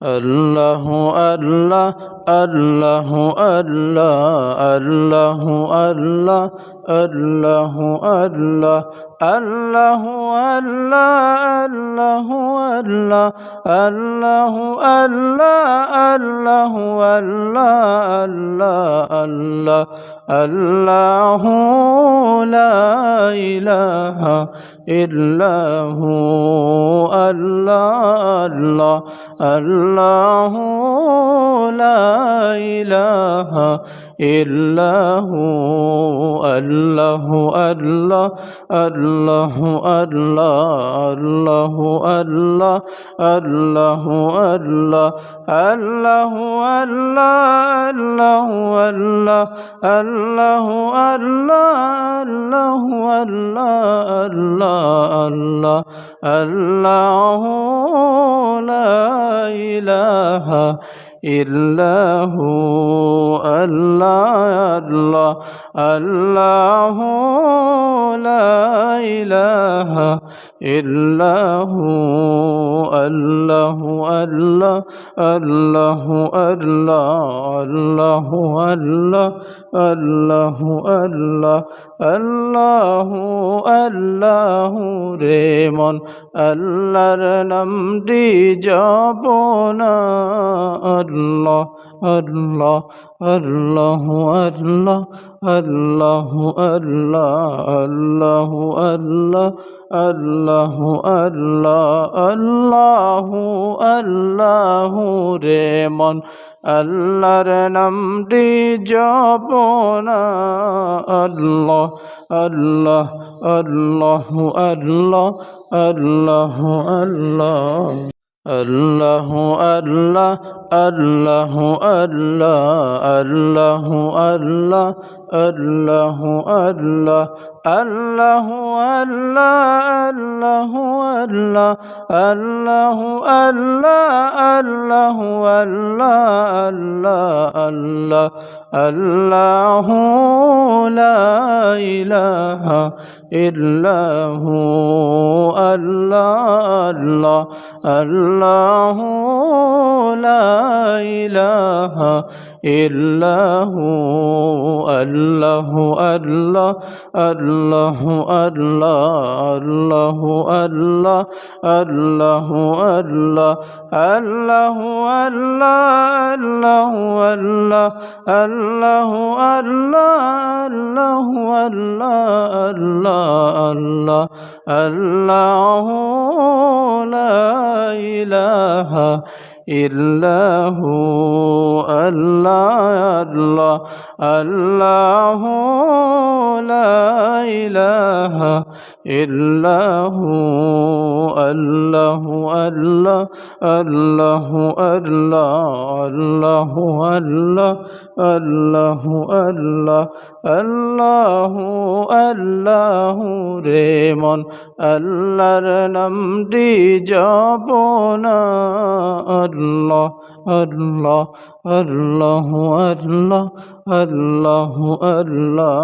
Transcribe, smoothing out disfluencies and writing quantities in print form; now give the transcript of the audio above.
الله الله الله الله الله الله الله الله الله الله الله الله الله الله الله الله لا إله إلا هو الله الله لا إله إلا هو الله الله الله الله الله الله الله الله الله الله الله الله الله الله الله لا إله إلا هو الله الله لا إله إلا هو الله الله الله الله الله الله الله الله الله الله রে মন আল্লাহর নামটি জপনা আল্লাহ আল্লাহ আল্লাহ আল্লাহ আল্লাহ আল্লাহ আল্লাহ আল্লাহ আল্লাহ আল্লাহ আল্লাহ রে মন আল্লাহর নামটি জপনা আল্লাহ আল্লাহ আল্লাহ আল্লাহ আল্লাহ আল্লাহ الله الله الله الله الله الله الله الله الله الله الله الله الله الله لا إله إلا هو الله الله لا إله إلا هو الله الله الله الله الله الله الله الله الله الله الله الله الله الله الله لا إله إلا هو الله الله لا إله إلا هو الله الله الله الله الله الله الله الله الله রে মন আল্লাহর নামটি জপনা আল্লাহ আল্লাহ আল্লাহ আল্লাহ আল্লাহ আল্লাহ